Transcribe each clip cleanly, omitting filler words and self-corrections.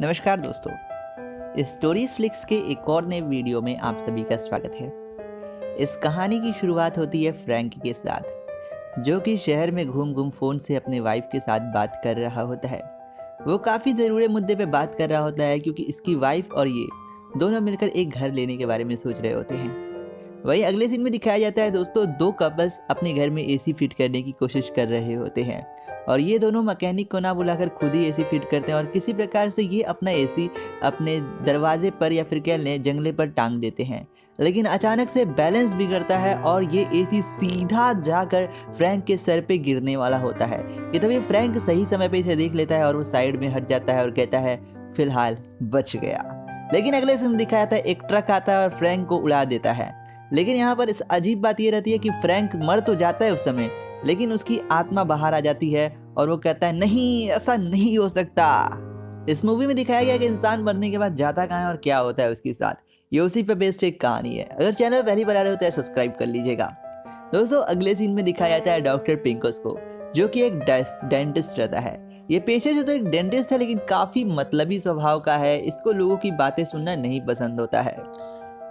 नमस्कार दोस्तों, stories flix के एक और नए वीडियो में आप सभी का स्वागत है। इस कहानी की शुरुआत होती है फ्रैंक के साथ, जो कि शहर में घूम घूम फ़ोन से अपने वाइफ के साथ बात कर रहा होता है। वो काफ़ी ज़रूरी मुद्दे पे बात कर रहा होता है, क्योंकि इसकी वाइफ और ये दोनों मिलकर एक घर लेने के बारे में सोच रहे होते हैं। वही अगले सीन में दिखाया जाता है दोस्तों, दो कपल्स अपने घर में एसी फिट करने की कोशिश कर रहे होते हैं और ये दोनों मैकेनिक को ना बुलाकर खुद ही एसी फिट करते हैं और किसी प्रकार से ये अपना एसी अपने दरवाजे पर या फिर कह लें जंगले पर टांग देते हैं। लेकिन अचानक से बैलेंस बिगड़ता है और ये एसी सीधा जाकर फ्रैंक के सर पे गिरने वाला होता है। ये तभी फ्रैंक सही समय पे इसे देख लेता है और वो साइड में हट जाता है और कहता है फिलहाल बच गया। लेकिन अगले सीन दिखाया था, एक ट्रक आता है और फ्रैंक को उड़ा देता है। लेकिन यहाँ पर इस अजीब बात ये रहती है कि फ्रैंक मर तो जाता है उस समय, लेकिन उसकी आत्मा बाहर आ जाती है और वो कहता है नहीं, ऐसा नहीं हो सकता। इस मूवी में दिखाया गया कि इंसान मरने के बाद जाता कहाँ है और क्या होता है उसके साथ। ये उसी पे बेस्ड एक कहानी है। अगर चैनल पहली बार आ रहे हो तो सब्सक्राइब कर लीजिएगा। दोस्तों, अगले सीन में दिखाया जाता है डॉक्टर पिंकस को, जो कि एक डेंटिस्ट रहता है। ये पेशे से तो एक डेंटिस्ट है, लेकिन काफी मतलबी स्वभाव का है। इसको लोगों की बातें सुनना नहीं पसंद होता है।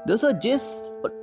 दोस्तों, जिस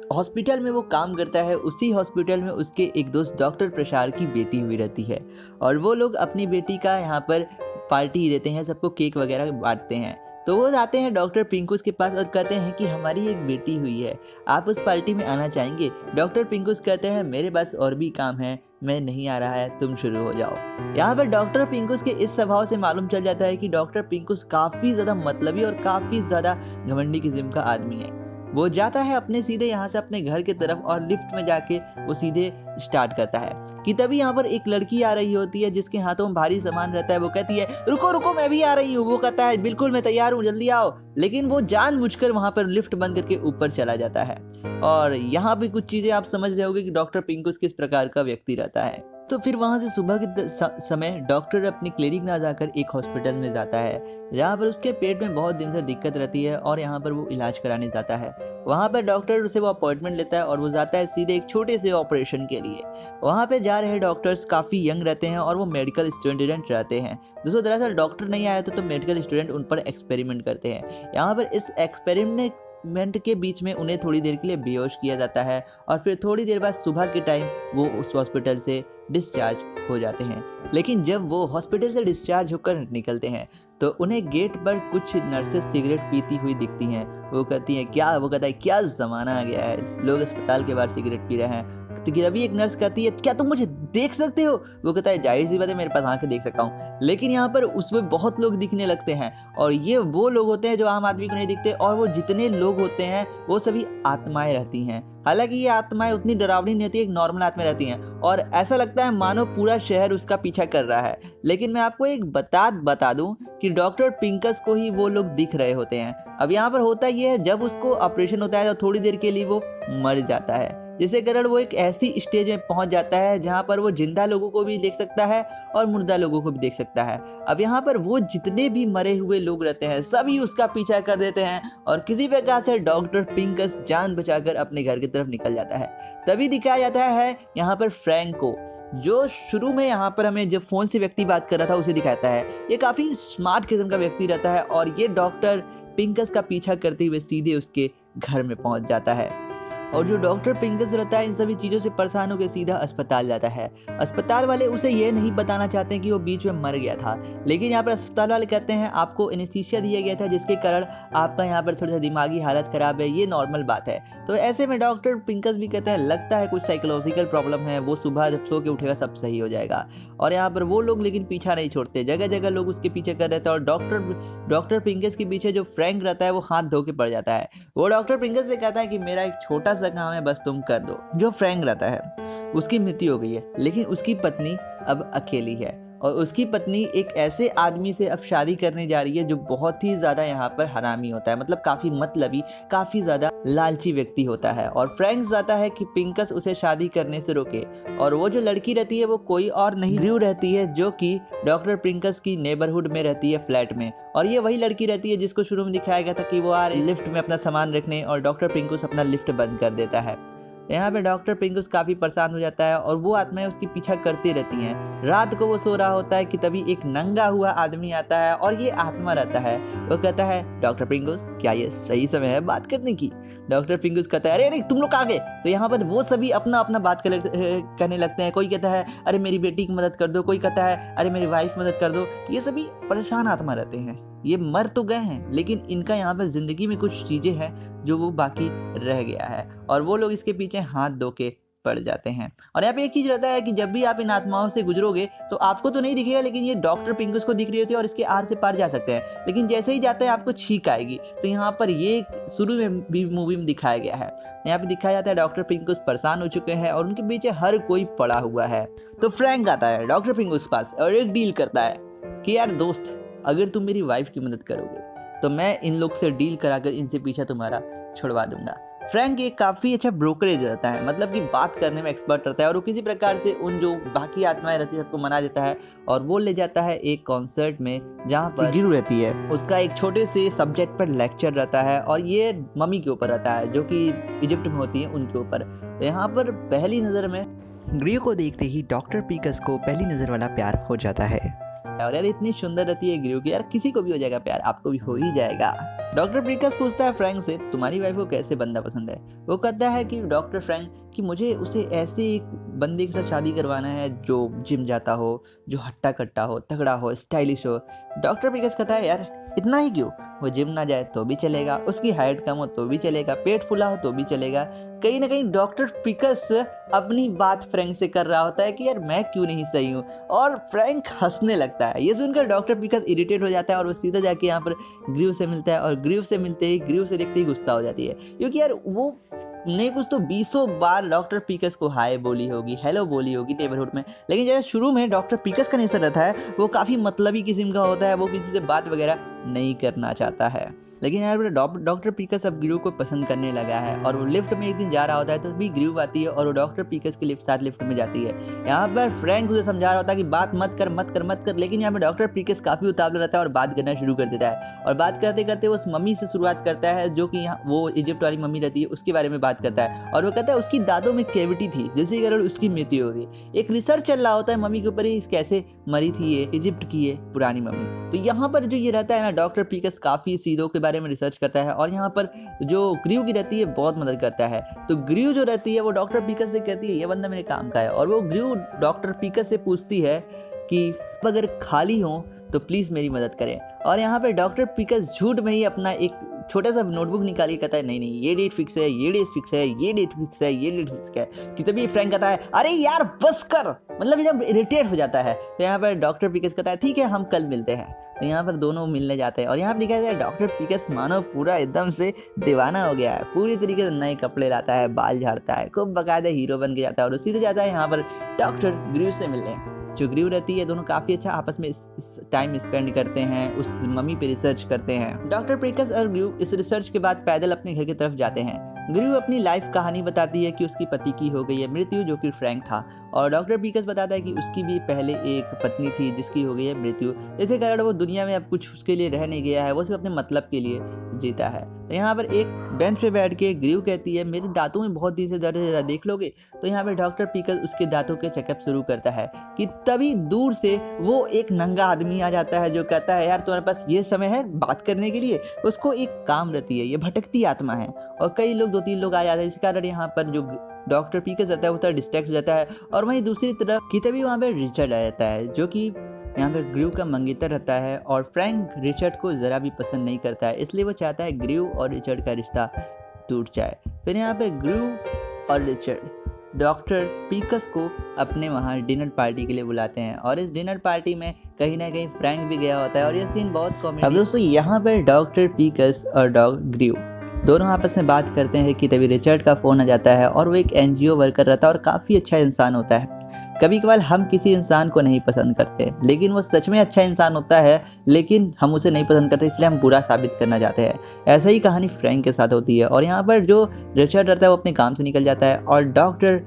हॉस्पिटल में वो काम करता है उसी हॉस्पिटल में उसके एक दोस्त डॉक्टर प्रसार की बेटी हुई रहती है और वो लोग अपनी बेटी का यहाँ पर पार्टी देते हैं, सबको केक वगैरह बांटते हैं। तो वो आते हैं डॉक्टर पिंकुस के पास और कहते हैं कि हमारी एक बेटी हुई है, आप उस पार्टी में आना चाहेंगे। डॉक्टर पिंकुस कहते हैं मेरे पास और भी काम है, मैं नहीं आ रहा है, तुम शुरू हो जाओ। यहाँ पर डॉक्टर पिंकुस के इस स्वभाव से मालूम चल जाता है कि डॉक्टर पिंकुस काफ़ी ज़्यादा मतलबी और काफ़ी ज़्यादा घमंडी किस्म का आदमी है। वो जाता है अपने सीधे यहाँ से अपने घर की तरफ और लिफ्ट में जाके वो सीधे स्टार्ट करता है कि तभी यहाँ पर एक लड़की आ रही होती है जिसके हाथों में भारी सामान रहता है। वो कहती है रुको रुको, मैं भी आ रही हूँ। वो कहता है बिल्कुल मैं तैयार हूँ, जल्दी आओ। लेकिन वो जानबूझकर वहाँ पर लिफ्ट बंद करके ऊपर चला जाता है। और यहाँ पे कुछ चीजें आप समझ रहे होगे कि डॉक्टर पिंकुस किस प्रकार का व्यक्ति रहता है। तो फिर वहाँ से सुबह के समय डॉक्टर अपनी क्लिनिक ना जाकर एक हॉस्पिटल में जाता है, जहाँ पर उसके पेट में बहुत दिन से दिक्कत रहती है और यहाँ पर वो इलाज कराने जाता है। वहाँ पर डॉक्टर उसे वो अपॉइंटमेंट लेता है और वो जाता है सीधे एक छोटे से ऑपरेशन के लिए। वहाँ पे जा रहे डॉक्टर्स काफ़ी यंग रहते हैं और वो मेडिकल स्टूडेंट रहते हैं। दोस्तों, दरअसल डॉक्टर नहीं आया तो मेडिकल स्टूडेंट उन पर एक्सपेरिमेंट करते हैं। यहाँ पर इस एक्सपेरिमेंट के बीच में उन्हें थोड़ी देर के लिए बेहोश किया जाता है और फिर थोड़ी देर बाद सुबह के टाइम वो उस हॉस्पिटल से डिस्चार्ज हो जाते हैं। लेकिन जब वो हॉस्पिटल से डिस्चार्ज होकर निकलते हैं तो उन्हें गेट पर कुछ नर्सेस सिगरेट पीती हुई दिखती हैं। वो कहती हैं क्या, वो कहता है क्या ज़माना आ गया है, लोग अस्पताल के बाहर सिगरेट पी रहे हैं। तो तभी एक नर्स कहती है क्या तुम मुझे देख सकते हो? वो कहता है जाहिर सी बात है, मेरे पास आंखें देख सकता हूँ। लेकिन यहाँ पर उसमें बहुत लोग दिखने लगते हैं और ये वो लोग होते हैं जो आम आदमी को नहीं दिखते, और वो जितने लोग होते हैं वो सभी आत्माएं रहती हैं। हालांकि ये आत्माएं उतनी डरावनी नहीं होती, एक नॉर्मल आत्माएं रहती हैं और ऐसा लगता है मानो पूरा शहर उसका पीछा कर रहा है। लेकिन मैं आपको एक बता दूं कि डॉक्टर पिंकस को ही वो लोग दिख रहे होते हैं। अब यहाँ पर होता ये है, जब उसको ऑपरेशन होता है तो थोड़ी देर के लिए वो मर जाता है, जिसके कारण वो एक ऐसी स्टेज में पहुंच जाता है जहां पर वो जिंदा लोगों को भी देख सकता है और मुर्दा लोगों को भी देख सकता है। अब यहाँ पर वो जितने भी मरे हुए लोग रहते हैं सभी उसका पीछा कर देते हैं और किसी प्रकार से डॉक्टर पिंकस जान बचाकर अपने घर की तरफ निकल जाता है। तभी दिखाया जाता है यहाँ पर फ्रैंक को, जो शुरू में यहाँ पर हमें जब फोन से व्यक्ति बात कर रहा था उसे दिखाता है। ये काफी स्मार्ट किस्म का व्यक्ति रहता है और ये डॉक्टर पिंकस का पीछा करते हुए सीधे उसके घर में पहुंच जाता है। और जो डॉक्टर पिंकस रहता है इन सभी चीज़ों से परेशान होकर सीधा अस्पताल जाता है। अस्पताल वाले उसे ये नहीं बताना चाहते हैं कि वो बीच में मर गया था, लेकिन यहाँ पर अस्पताल वाले कहते हैं आपको एनेस्थीसिया दिया गया था जिसके कारण आपका यहाँ पर थोड़ा सा दिमागी हालत खराब है, ये नॉर्मल बात है। तो ऐसे में डॉक्टर पिंकस भी कहते हैं लगता है कुछ साइकोलॉजिकल प्रॉब्लम है, वो सुबह जब सो के उठेगा सब सही हो जाएगा। और यहाँ पर वो लोग लेकिन पीछा नहीं छोड़ते, जगह जगह लोग उसके पीछे कर रहे थे और डॉक्टर पिंकस के पीछे जो फ्रैंक रहता है वो हाथ धो के पड़ जाता है। वो डॉक्टर पिंकस से कहता है कि मेरा एक छोटा सा काम है, बस तुम कर दो। जो फ्रैंक रहता है उसकी मृत्यु हो गई है, लेकिन उसकी पत्नी अब अकेली है और उसकी पत्नी एक ऐसे आदमी से अब शादी करने जा रही है जो बहुत ही ज्यादा यहाँ पर हरामी होता है, मतलब काफी मतलबी, काफी ज्यादा लालची व्यक्ति होता है। और फ्रैंक चाहता है कि पिंकस उसे शादी करने से रोके। और वो जो लड़की रहती है वो कोई और नहीं, ड्रू रहती है, जो कि डॉक्टर पिंकस की नेबरहुड में रहती है, फ्लैट में। और ये वही लड़की रहती है जिसको शुरू में दिखाया गया था कि वो आ रही लिफ्ट में अपना सामान रखने और डॉक्टर पिंकस अपना लिफ्ट बंद कर देता है। यहाँ पे डॉक्टर पिंकुस काफ़ी परेशान हो जाता है और वो आत्माएं उसकी पीछा करती रहती हैं। रात को वो सो रहा होता है कि तभी एक नंगा हुआ आदमी आता है और ये आत्मा रहता है। वो कहता है, डॉक्टर पिंकुस, क्या ये सही समय है बात करने की? डॉक्टर पिंकुस कहता है, अरे अरे तुम लोग कहाँ गए? तो यहाँ पर वो सभी अपना अपना बात कहने लगते हैं। कोई कहता है, अरे मेरी बेटी की मदद कर दो, कोई कहता है, अरे मेरी वाइफ मदद कर दो। ये सभी परेशान आत्मा रहते हैं। ये मर तो गए हैं लेकिन इनका यहाँ पर जिंदगी में कुछ चीजें हैं जो वो बाकी रह गया है और वो लोग इसके पीछे हाथ धो के पड़ जाते हैं। और यहाँ पे एक चीज रहता है कि जब भी आप इन आत्माओं से गुजरोगे तो आपको तो नहीं दिखेगा, लेकिन ये डॉक्टर पिंकुस को दिख रही होती है और इसके आर से पार जा सकते हैं। लेकिन जैसे ही जाते हैं आपको छींक आएगी। तो यहाँ पर ये शुरू में भी मूवी में दिखाया गया है। यहाँ पे दिखाया जाता है डॉक्टर पिंकुस परेशान हो चुके हैं और उनके पीछे हर कोई पड़ा हुआ है। तो फ्रैंक आता है डॉक्टर पिंकुस के पास और एक डील करता है कि यार दोस्त, अगर तुम मेरी वाइफ की मदद करोगे तो मैं इन लोग से डील कराकर इनसे पीछा तुम्हारा छुड़वा दूंगा। फ्रैंक एक काफ़ी अच्छा ब्रोकरेज रहता है, मतलब कि बात करने में एक्सपर्ट रहता है और वो किसी प्रकार से उन जो बाकी आत्माएं रहती है सबको मना देता है और वो ले जाता है एक कॉन्सर्ट में जहाँ पर गिरू रहती है। उसका एक छोटे से सब्जेक्ट पर लेक्चर रहता है और ये मम्मी के ऊपर रहता है जो कि इजिप्ट में होती है उनके ऊपर। यहाँ पर पहली नज़र में ग्रियो को देखते ही डॉक्टर पिंकुस को पहली नज़र वाला प्यार हो जाता है। और यार इतनी सुंदर रहती है ग्रियो की, यार किसी को भी हो जाएगा प्यार, आपको भी हो ही जाएगा। डॉक्टर पिंकुस पूछता है फ्रैंक से, तुम्हारी वाइफ को कैसे बंदा पसंद है? वो कहता है कि डॉक्टर फ्रैंक कि मुझे उसे ऐसे एक बंदे के साथ शादी करवाना है जो जिम जाता हो, जो हट्टा कट्टा हो, तगड़ा हो, स्टाइलिश हो। डॉक्टर पिंकुस कहता है, यार इतना ही क्यों? वो जिम ना जाए तो भी चलेगा, उसकी हाइट कम हो तो भी चलेगा, पेट फुला हो तो भी चलेगा। कहीं ना कहीं डॉक्टर पिंकुस अपनी बात फ्रैंक से कर रहा होता है कि यार मैं क्यों नहीं सही हूँ, और फ्रैंक हंसने लगता है। ये सुनकर डॉक्टर पिंकुस इरिटेट हो जाता है और वो सीधा जाके यहाँ पर ग्रीव से मिलता है और ग्रीव से मिलते ही ग्रीव से देखते ही गुस्सा हो जाती है, क्योंकि यार वो ने कुछ तो 20 बार डॉक्टर पिंकुस को हाय बोली होगी, हेलो बोली होगी नेबरहुड में। लेकिन जैसे शुरू में डॉक्टर पिंकुस का नेचर रहता है वो काफ़ी मतलबी किस्म का होता है, वो किसी से बात वगैरह नहीं करना चाहता है। लेकिन यार डॉक्टर पिंकुस अब ग्रीव को पसंद करने लगा है और वो लिफ्ट में एक दिन जा रहा होता है तो भी ग्रीव आती है और वो डॉक्टर पिंकुस के साथ लिफ्ट में जाती है। यहाँ पर फ्रैंक उसे समझा रहा होता है कि बात मत कर मत कर मत कर, लेकिन यहाँ पर डॉक्टर पिंकुस काफ़ी उतावला रहता है और बात करना शुरू कर देता है। और बात करते करते वो उस मम्मी से शुरुआत करता है जो कि यहाँ वो इजिप्ट वाली मम्मी रहती है, उसके बारे में बात करता है। और वो कहता है उसकी दांतों में कैविटी थी जिसके कारण उसकी मृत्यु हो गई। एक रिसर्च चल रहा होता है मम्मी के ऊपर ही, कैसे मरी थी ये इजिप्ट की ये पुरानी मम्मी। तो यहाँ पर जो ये रहता है ना, डॉक्टर पिंकुस काफ़ी चीज़ों के बारे में रिसर्च करता है और यहाँ पर जो ग्रीव की रहती है बहुत मदद करता है। तो ग्रीव जो रहती है वो डॉक्टर पिंकुस से कहती है ये बंदा मेरे काम का है, और वो ग्रीव डॉक्टर पिंकुस से पूछती है कि अगर खाली हो तो प्लीज़ मेरी मदद करें। और यहाँ पर डॉक्टर पिंकुस झूठ में ही अपना एक छोटा सा नोटबुक निकाल के कहता है नहीं नहीं ये डेट फिक्स है, ये डेट फिक्स है, ये डेट फिक्स है, ये डेट फिक्स है। कि तभी फ्रैंक कहता है अरे यार बस कर, मतलब जब इरिटेट हो जाता है। तो यहाँ पर डॉक्टर पिंकुस कहता है ठीक है हम कल मिलते हैं। तो यहाँ पर दोनों मिलने जाते हैं और यहाँ पर दिखाया जाए डॉक्टर पिंकुस मानो पूरा एकदम से दीवाना हो गया है, पूरी तरीके से नए कपड़े लाता है, बाल झाड़ता है, खूब बाकायदा हीरो बन के जाता है और सीधे जाता है यहाँ पर डॉक्टर ग्रीव से मिलने। जो ग्रीव रहती है दोनों काफ़ी अच्छा आपस में टाइम स्पेंड करते हैं, उस मम्मी पे रिसर्च करते हैं। डॉक्टर पिंकुस और ग्रीव इस रिसर्च के बाद पैदल अपने घर की तरफ जाते हैं। ग्रीव अपनी लाइफ कहानी बताती है कि उसकी पति की हो गई है मृत्यु जो कि फ्रैंक था, और डॉक्टर पिंकुस बताता है कि उसकी भी पहले एक पत्नी थी जिसकी हो गई है मृत्यु, जिसके कारण वो दुनिया में अब कुछ उसके लिए रह नहीं गया है, वो सिर्फ अपने मतलब के लिए जीता है। तो यहाँ पर एक बेंच पे बैठ के ग्रीव कहती है मेरे दांतों में बहुत दिन से दर्द है, देख लोगे? तो यहाँ पर डॉक्टर पिंकुस उसके दांतों के चेकअप शुरू करता है कि तभी दूर से वो एक नंगा आदमी आ जाता है जो कहता है यार तुम्हारे पास ये समय है बात करने के लिए। उसको एक काम रहती है, ये भटकती आत्मा है, और कई लोग 2-3 लोग आ जाते हैं, इस कारण यहाँ पर जो डॉक्टर पिंकुस रहता है वो थोड़ा डिस्ट्रैक्ट हो जाता है। और वहीं दूसरी तरफ की तभी वहाँ पर रिचर्ड आ जाता है जो कि यहाँ पर ग्रीव का मंगेतर रहता है, और फ्रैंक रिचर्ड को ज़रा भी पसंद नहीं करता है, इसलिए वो चाहता है ग्रीव और रिचर्ड का रिश्ता टूट जाए। फिर यहाँ पे ग्रीव और रिचर्ड डॉक्टर पिंकुस को अपने वहाँ डिनर पार्टी के लिए बुलाते हैं, और इस डिनर पार्टी में कहीं ना कहीं फ्रैंक भी गया होता है और ये सीन बहुत कॉमेडी। अब दोस्तों यहाँ पर डॉक्टर पिंकुस और ग्रीव दोनों आपस में बात करते हैं कि तभी रिचर्ड का फ़ोन आ जाता है, और वो एक NGO वर्कर रहता है और काफ़ी अच्छा इंसान होता है। कभी कभार हम किसी इंसान को नहीं पसंद करते, लेकिन वो सच में अच्छा इंसान होता है, लेकिन हम उसे नहीं पसंद करते इसलिए हम बुरा साबित करना चाहते हैं। ऐसा ही कहानी फ्रैंक के साथ होती है। और यहाँ पर जो रिचर्ड रहता है वो अपने काम से निकल जाता है, और डॉक्टर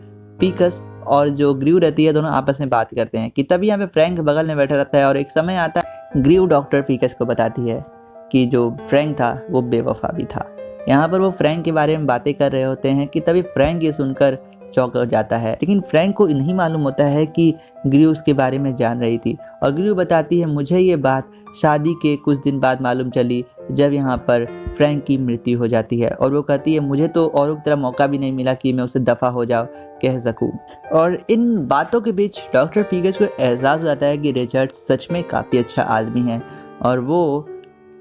पिंकुस और जो ग्रीव रहती है दोनों आपस में बात करते हैं कि तभी यहाँ पे फ्रैंक बगल में बैठा रहता है, और एक समय आता है ग्रीव डॉक्टर पिंकुस को बताती है कि जो फ्रैंक था वो बेवफा भी था। यहाँ पर वो फ्रैंक के बारे में बातें कर रहे होते हैं कि तभी फ्रैंक ये सुनकर चौंक जाता है, लेकिन फ्रैंक को नहीं मालूम होता है कि ग्रू उसके बारे में जान रही थी। और ग्रू बताती है मुझे ये बात शादी के कुछ दिन बाद मालूम चली, जब यहाँ पर फ्रैंक की मृत्यु हो जाती है। और वो कहती है मुझे तो औरों की तरह मौका भी नहीं मिला कि मैं उसे दफ़ा हो जाओ कह सकूं। और इन बातों के बीच डॉक्टर पीकस को एहसास हो जाता है कि रिचर्ड सच में काफ़ी अच्छा आदमी है और वो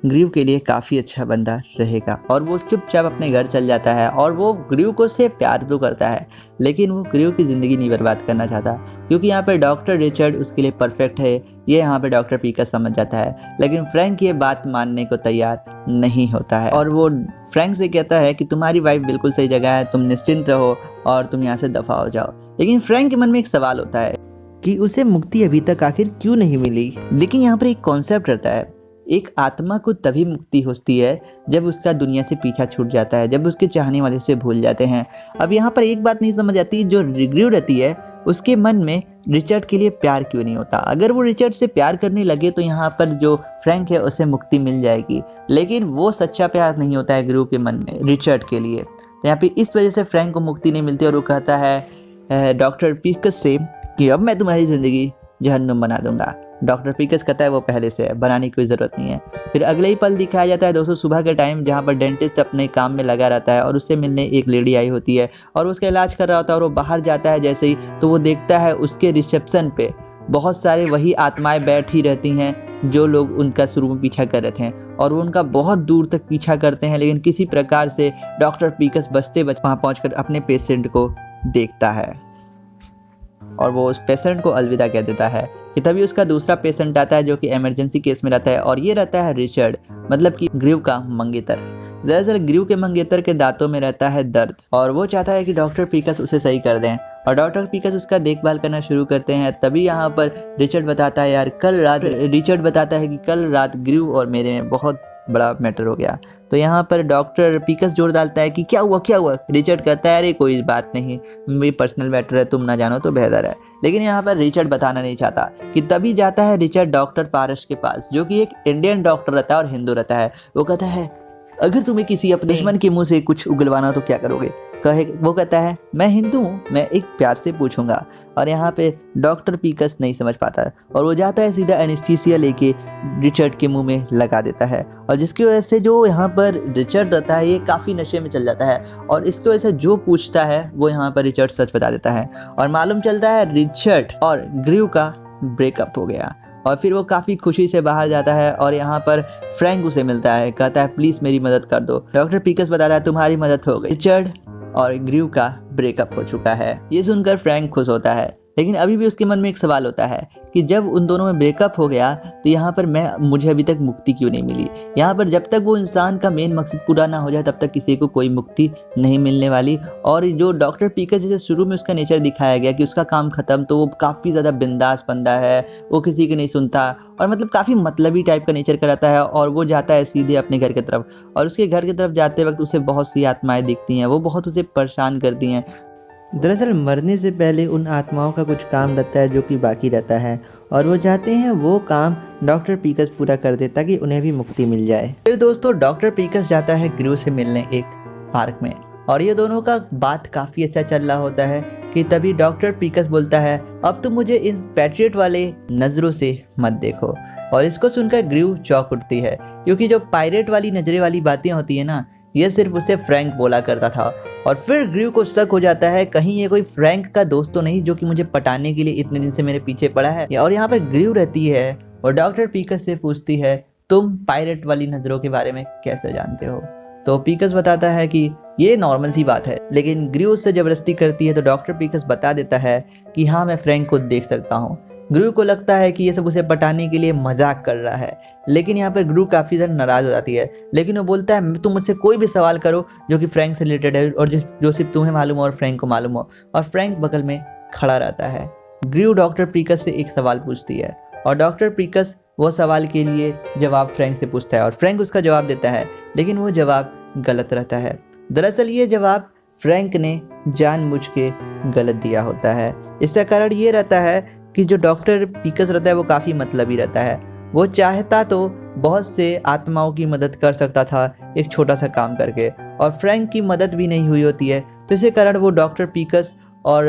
ग्रू के लिए काफ़ी अच्छा बंदा रहेगा। और वो चुपचाप अपने घर चल जाता है और वो ग्रू को से प्यार तो करता है, लेकिन वो ग्रू की ज़िंदगी नहीं बर्बाद करना चाहता, क्योंकि यहाँ पर डॉक्टर रिचर्ड उसके लिए परफेक्ट है। ये यहाँ पे डॉक्टर पीकस समझ जाता है, लेकिन फ्रैंक ये बात मानने को तैयार नहीं होता है और वो फ्रैंक से कहता है कि तुम्हारी वाइफ बिल्कुल सही जगह है, तुम निश्चिंत रहो और तुम यहाँ से दफ़ा हो जाओ। लेकिन फ्रैंक के मन में एक सवाल होता है कि उसे मुक्ति अभी तक आखिर क्यों नहीं मिली। लेकिन यहाँ पर एक कॉन्सेप्ट रहता है, एक आत्मा को तभी मुक्ति होती है जब उसका दुनिया से पीछा छूट जाता है, जब उसके चाहने वाले से भूल जाते हैं। अब यहाँ पर एक बात नहीं समझ आती, जो ग्रू रहती है उसके मन में रिचर्ड के लिए प्यार क्यों नहीं होता। अगर वो रिचर्ड से प्यार करने लगे तो यहाँ पर जो फ्रैंक है उसे मुक्ति मिल जाएगी, लेकिन वो सच्चा प्यार नहीं होता है ग्रू के मन में रिचर्ड के लिए। तो यहाँ पे इस वजह से फ्रैंक को मुक्ति नहीं मिलती और वो कहता है डॉक्टर पीकस से कि अब मैं तुम्हारी ज़िंदगी जहन्नुम बना दूंगा। डॉक्टर पीकस कहता है वो पहले से है, बनाने की कोई ज़रूरत नहीं है। फिर अगले ही पल दिखाया जाता है दोस्तों सुबह के टाइम, जहाँ पर डेंटिस्ट अपने काम में लगा रहता है और उससे मिलने एक लेडी आई होती है और उसका इलाज कर रहा होता है। और वो बाहर जाता है जैसे ही तो वो देखता है उसके रिसेप्शन पे बहुत सारे वही आत्माएं बैठी रहती हैं जो लोग उनका शुरू में पीछा कर रहे थे, और वो उनका बहुत दूर तक पीछा करते हैं, लेकिन किसी प्रकार से डॉक्टर पीकस बचते वहाँ पहुँच अपने पेशेंट को देखता है और वो उस पेशेंट को अलविदा कह देता है। कि तभी उसका दूसरा पेशेंट आता है जो कि इमरजेंसी केस में रहता है, और ये रहता है रिचर्ड, मतलब कि ग्रू का मंगेतर। दरअसल ग्रू के मंगेतर के दांतों में रहता है दर्द और वो चाहता है कि डॉक्टर पीकस उसे सही कर दें और डॉक्टर पीकस उसका देखभाल करना शुरू करते हैं। तभी यहाँ पर रिचर्ड बताता है रिचर्ड बताता है कि कल रात ग्रू और मेरे में बहुत बड़ा मैटर हो गया। तो यहाँ पर डॉक्टर पीकस जोर डालता है कि क्या हुआ। रिचर्ड कहता है अरे कोई बात नहीं, मेरी पर्सनल मैटर है, तुम ना जानो तो बेहतर है। लेकिन यहाँ पर रिचर्ड बताना नहीं चाहता। कि तभी जाता है रिचर्ड डॉक्टर पारस के पास, जो कि एक इंडियन डॉक्टर रहता है और हिंदू रहता है। वो कहता है अगर तुम्हें किसी अपने दुश्मन के मुंह से कुछ उगलवाना तो क्या करोगे। वो कहता है मैं हिंदू हूँ, मैं एक प्यार से पूछूंगा। और यहाँ पे डॉक्टर पीकस नहीं समझ पाता और वो जाता है सीधा एनेस्थीसिया लेके रिचर्ड के मुंह में लगा देता है, और जिसकी वजह से जो यहाँ पर रिचर्ड रहता है ये काफ़ी नशे में चल जाता है और इसकी वजह से जो पूछता है वो यहाँ पर रिचर्ड सच बता देता है और मालूम चलता है रिचर्ड और ग्रू का ब्रेकअप हो गया। और फिर वो काफ़ी खुशी से बाहर जाता है और यहाँ पर फ्रैंक उसे मिलता है, कहता है प्लीज़ मेरी मदद कर दो। डॉक्टर पीकस बताता है तुम्हारी मदद हो गई, रिचर्ड और ग्रू का ब्रेकअप हो चुका है। ये सुनकर फ्रैंक खुश होता है, लेकिन अभी भी उसके मन में एक सवाल होता है कि जब उन दोनों में ब्रेकअप हो गया तो यहाँ पर मुझे अभी तक मुक्ति क्यों नहीं मिली। यहाँ पर जब तक वो इंसान का मेन मकसद पूरा ना हो जाए तब तक किसी को कोई मुक्ति नहीं मिलने वाली। और जो डॉक्टर पीकस जैसे शुरू में उसका नेचर दिखाया गया कि उसका काम खत्म, तो वो काफ़ी ज़्यादा बिंदास बंदा है, वो किसी की नहीं सुनता और मतलब काफ़ी मतलबी टाइप का नेचर कराता है। और वो जाता है सीधे अपने घर की तरफ, और उसके घर की तरफ जाते वक्त उसे बहुत सी आत्माएं दिखती हैं, वो बहुत उसे परेशान करती हैं। दरअसल मरने से पहले उन आत्माओं का कुछ काम रहता है जो कि बाकी रहता है, और वो चाहते हैं वो काम डॉक्टर पीकस पूरा कर दे ताकि उन्हें भी मुक्ति मिल जाए। फिर दोस्तों डॉक्टर पीकस जाता है ग्रू से मिलने एक पार्क में, और ये दोनों का बात काफ़ी अच्छा चल रहा होता है कि तभी डॉक्टर पीकस बोलता है अब तुम मुझे इन पैट्रियट वाले नज़रों से मत देखो। और इसको सुनकर ग्रू चौंक उठती है, क्योंकि जो पायरेट वाली नजरें वाली बातें होती है ना, ये सिर्फ उसे फ्रैंक बोला करता था। और फिर ग्रू को शक हो जाता है कहीं ये कोई फ्रैंक का दोस्त तो नहीं जो कि मुझे पटाने के लिए इतने दिन से मेरे पीछे पड़ा है। और यहाँ पर ग्रू रहती है और डॉक्टर पीकस से पूछती है तुम पायरेट वाली नज़रों के बारे में कैसे जानते हो। तो पीकस बताता है कि ये नॉर्मल सी बात है, लेकिन ग्रू उससे ज़बरदस्ती करती है तो डॉक्टर पीकस बता देता है कि हाँ मैं फ्रैंक को देख सकता हूँ। ग्रू को लगता है कि ये सब उसे पटाने के लिए मजाक कर रहा है, लेकिन यहाँ पर ग्रू काफ़ी ज़्यादा नाराज़ हो जाती है। लेकिन वो बोलता है तुम मुझसे कोई भी सवाल करो जो कि फ्रैंक से रिलेटेड है और जो सिर्फ तुम्हें मालूम हो और फ्रैंक को मालूम हो। और फ्रैंक बगल में खड़ा रहता है। ग्रू डॉक्टर पीकस से एक सवाल पूछती है और डॉक्टर पीकस वो सवाल के लिए जवाब फ्रैंक से पूछता है और फ्रैंक उसका जवाब देता है, लेकिन वो जवाब गलत रहता है। दरअसल ये जवाब फ्रैंक ने जानबूझ के गलत दिया होता है। इसका कारण ये रहता है कि जो डॉक्टर पीकस रहता है वो काफ़ी मतलबी रहता है। वो चाहता तो बहुत से आत्माओं की मदद कर सकता था एक छोटा सा काम करके, और फ्रैंक की मदद भी नहीं हुई होती है। तो इसी कारण वो डॉक्टर पीकस और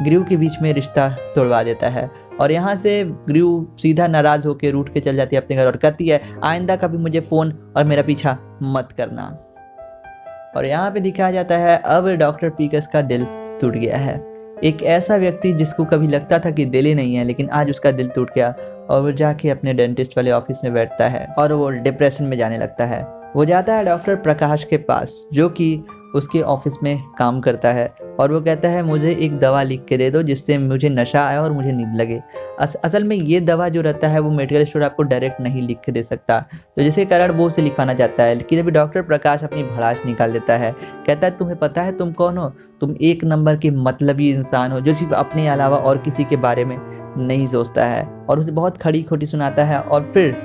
ग्रू के बीच में रिश्ता तोड़वा देता है और यहाँ से ग्रू सीधा नाराज होकर रूठ के चल जाती है अपने घर और कहती है आइंदा कभी मुझे फ़ोन और मेरा पीछा मत करना। और यहाँ पे दिखाया जाता है अब डॉक्टर पीकस का दिल टूट गया है। एक ऐसा व्यक्ति जिसको कभी लगता था कि दिल ही नहीं है, लेकिन आज उसका दिल टूट गया और वो जाके अपने डेंटिस्ट वाले ऑफिस में बैठता है और वो डिप्रेशन में जाने लगता है। वो जाता है डॉक्टर प्रकाश के पास जो कि उसके ऑफिस में काम करता है और वो कहता है मुझे एक दवा लिख के दे दो जिससे मुझे नशा आए और मुझे नींद लगे। असल में ये दवा जो रहता है वो मेडिकल स्टोर आपको डायरेक्ट नहीं लिख के दे सकता, तो जिसके कारण वो उसे लिखवाना चाहता है। लेकिन अभी डॉक्टर प्रकाश अपनी भड़ास निकाल देता है, कहता है तुम्हें पता है तुम कौन हो? तुम एक नंबर के मतलबी इंसान हो जो सिर्फ अपने अलावा और किसी के बारे में नहीं सोचता है। और उसे बहुत खड़ी खोटी सुनाता है और फिर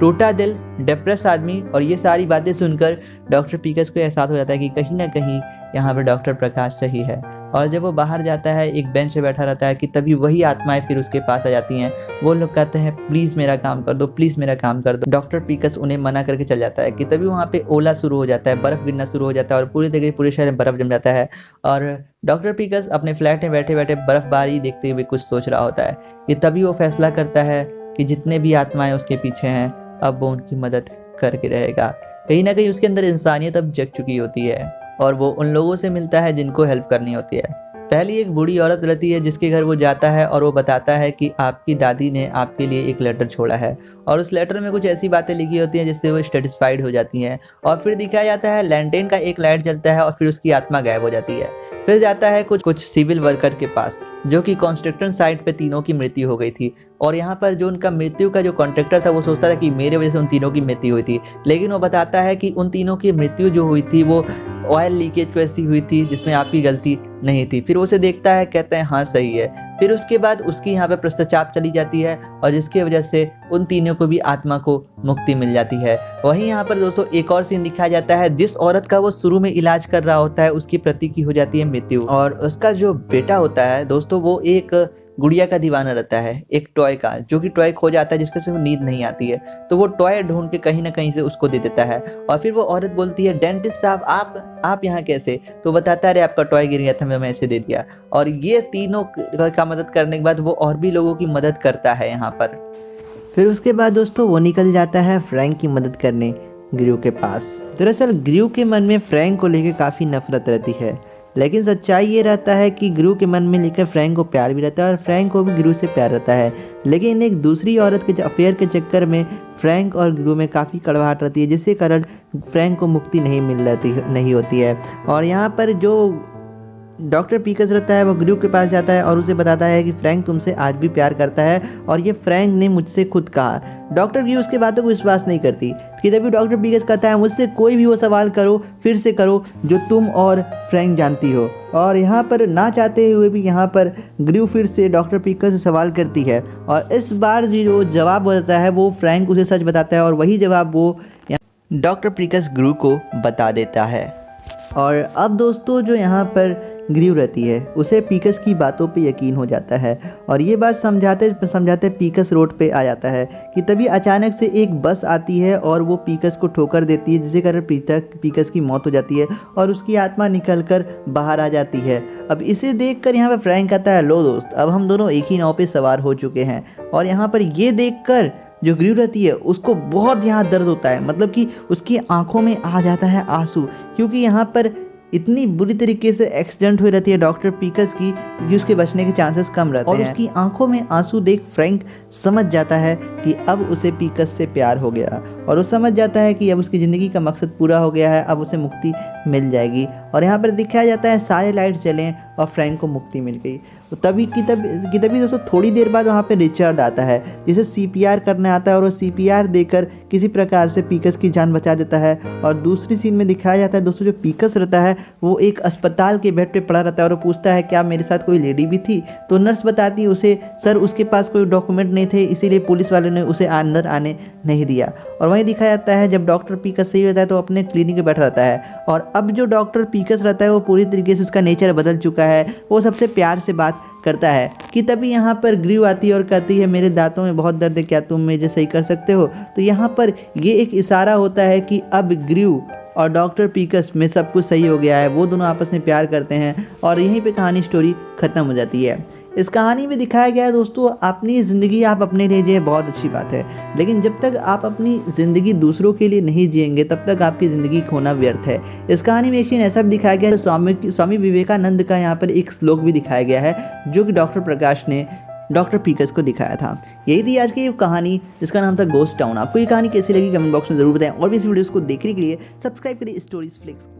टूटा दिल, डिप्रेस आदमी और ये सारी बातें सुनकर डॉक्टर पीकस को एहसास हो जाता है कि कहीं ना कहीं यहाँ पे डॉक्टर प्रकाश सही है। और जब वो बाहर जाता है एक बेंच पे बैठा रहता है कि तभी वही आत्माएं फिर उसके पास आ जाती हैं। वो लोग कहते हैं प्लीज़ मेरा काम कर दो, प्लीज़ मेरा काम कर दो। डॉक्टर पीकस उन्हें मना करके चल जाता है कि तभी वहाँ पे ओला शुरू हो जाता है, बर्फ़ गिरना शुरू हो जाता है और पूरी तरीके पूरे शहर में बर्फ़ जम जाता है। और डॉक्टर पीकस अपने फ्लैट में बैठे बैठे बर्फ़बारी देखते हुए कुछ सोच रहा होता है कि तभी वो फैसला करता है कि जितने भी आत्माएं उसके पीछे हैं अब वो उनकी मदद करके रहेगा। कहीं ना कहीं उसके अंदर इंसानियत अब जग चुकी होती है और वो उन लोगों से मिलता है जिनको हेल्प करनी होती है। पहली एक बूढ़ी औरत रहती है जिसके घर वो जाता है और वो बताता है कि आपकी दादी ने आपके लिए एक लेटर छोड़ा है और उस लेटर में कुछ ऐसी बातें लिखी होती हैं जिससे वो सेटिस्फाइड हो जाती हैं। और फिर दिखाया जाता है लैंटेन का एक लाइट जलता है और फिर उसकी आत्मा गायब हो जाती है। फिर जाता है कुछ सिविल वर्कर के पास जो कि कंस्ट्रक्शन साइट पे तीनों की मृत्यु हो गई थी और यहाँ पर जो उनका मृत्यु का जो कॉन्ट्रैक्टर था वो सोचता था कि मेरे वजह से उन तीनों की मृत्यु हुई थी, लेकिन वो बताता है कि उन तीनों की मृत्यु जो हुई थी वो ऑयल लीकेज की वजह हुई थी जिसमें आपकी गलती नहीं थी। फिर उसे देखता है, कहता है हाँ सही है। फिर उसके बाद उसकी यहाँ पे पश्चाताप चली जाती है और जिसकी वजह से उन तीनों को भी आत्मा को मुक्ति मिल जाती है। वहीं यहाँ पर दोस्तों एक और सीन दिखाया जाता है, जिस औरत का वो शुरू में इलाज कर रहा होता है उसकी पति की हो जाती है मृत्यु और उसका जो बेटा होता है दोस्तों वो एक गुड़िया का दीवाना रहता है, एक टॉय का, जो कि टॉय खो जाता है जिसके से वो नींद नहीं आती है। तो वो टॉय ढूंढ के कहीं ना कहीं से उसको दे देता है और फिर वो औरत बोलती है डेंटिस्ट साहब आप यहाँ कैसे? तो बताता है अरे आपका टॉय गिर गया था, मैं ऐसे दे दिया। और ये तीनों का मदद करने के बाद वो और भी लोगों की मदद करता है यहाँ पर। फिर उसके बाद दोस्तों वो निकल जाता है फ्रैंक की मदद करने ग्रू के पास। दरअसल ग्रू के मन में फ्रैंक को लेकर काफ़ी नफरत रहती है, लेकिन सच्चाई ये रहता है कि ग्रू के मन में लेकर फ्रैंक को प्यार भी रहता है और फ्रैंक को भी ग्रू से प्यार रहता है। लेकिन एक दूसरी औरत के अफेयर के चक्कर में फ्रैंक और ग्रू में काफ़ी कड़वाहट रहती है, जिसके कारण फ्रैंक को मुक्ति नहीं होती है। और यहाँ पर जो डॉक्टर पीकस रहता है वो ग्रू के पास जाता है और उसे बताता है कि फ्रैंक तुमसे आज भी प्यार करता है और ये फ्रैंक ने मुझसे खुद कहा। डॉक्टर ग्रू उसके बातों को विश्वास नहीं करती कि तभी डॉक्टर पीकस कहता है मुझसे कोई भी वो सवाल करो, फिर से करो जो तुम और फ्रैंक जानती हो। और यहाँ पर ना चाहते हुए भी यहाँ पर ग्रू फिर से डॉक्टर पीकस से सवाल करती है और इस बार जो जवाब बताता है वो फ्रैंक उसे सच बताता है और वही जवाब वो डॉक्टर पीकस ग्रू को बता देता है। और अब दोस्तों जो यहाँ पर ग्रू रहती है उसे पीकस की बातों पे यकीन हो जाता है और ये बात समझाते समझाते पीकस रोड पे आ जाता है कि तभी अचानक से एक बस आती है और वो पीकस को ठोकर देती है, जिससे कारण पीकस की मौत हो जाती है और उसकी आत्मा निकलकर बाहर आ जाती है। अब इसे देखकर यहाँ पर फ्रैंक कहता है लो दोस्त, अब हम दोनों एक ही नाव पे सवार हो चुके हैं। और यहाँ पर ये देखकर जो ग्रू रहती है उसको बहुत यहाँ दर्द होता है, मतलब कि उसकी आंखों में आ जाता है आंसू, क्योंकि यहाँ पर इतनी बुरी तरीके से एक्सीडेंट हुई रहती है डॉक्टर पीकस की कि उसके बचने के चांसेस कम रहते हैं। और उसकी आंखों में आंसू देख फ्रैंक समझ जाता है कि अब उसे पीकस से प्यार हो गया और वो समझ जाता है कि अब उसकी ज़िंदगी का मकसद पूरा हो गया है, अब उसे मुक्ति मिल जाएगी। और यहाँ पर दिखाया जाता है सारे लाइट जलें और फ्रैंक को मुक्ति मिल गई। तो तभी दोस्तों थोड़ी देर बाद वहाँ पे रिचर्ड आता है जिसे CPR करने आता है और वो CPR देकर किसी प्रकार से पीकस की जान बचा देता है। और दूसरी सीन में दिखाया जाता है दोस्तों जो पीकस रहता है वो एक अस्पताल के बेड पे पड़ा रहता है और वो पूछता है क्या मेरे साथ कोई लेडी भी थी? तो नर्स बताती है उसे सर उसके पास कोई डॉक्यूमेंट नहीं थे, इसीलिए पुलिस वालों ने उसे अंदर आने नहीं दिया। और वहीं दिखाया जाता है जब डॉक्टर पीकस सही होता है तो अपने क्लिनिक में बैठा रहता है और अब जो डॉक्टर पीकस रहता है वो पूरी तरीके से उसका नेचर बदल चुका है, वो सबसे प्यार से बात करता है। कि तभी यहाँ पर ग्रू आती है और कहती है मेरे दांतों में बहुत दर्द है, क्या तुम मुझे सही कर सकते हो? तो यहाँ पर ये एक इशारा होता है कि अब ग्रू और डॉक्टर पीकस में सब कुछ सही हो गया है, वो दोनों आपस में प्यार करते हैं और यहीं पे कहानी स्टोरी ख़त्म हो जाती है। इस कहानी में दिखाया गया है दोस्तों, अपनी ज़िंदगी आप अपने लिए जिए बहुत अच्छी बात है, लेकिन जब तक आप अपनी ज़िंदगी दूसरों के लिए नहीं जिएंगे तब तक आपकी ज़िंदगी खोना व्यर्थ है। इस कहानी में एक सीन ऐसा भी दिखाया गया है, स्वामी विवेकानंद का यहाँ पर एक श्लोक भी दिखाया गया है जो कि डॉक्टर प्रकाश ने डॉक्टर पीकस को दिखाया था। यही थी आज की ये कहानी जिसका नाम था गोस्ट टाउन। आपको ये कहानी कैसी लगी कमेंट बॉक्स में ज़रूर बताएं और भी इस वीडियोस को देखने के लिए सब्सक्राइब करिए स्टोरीज फ्लिक्स।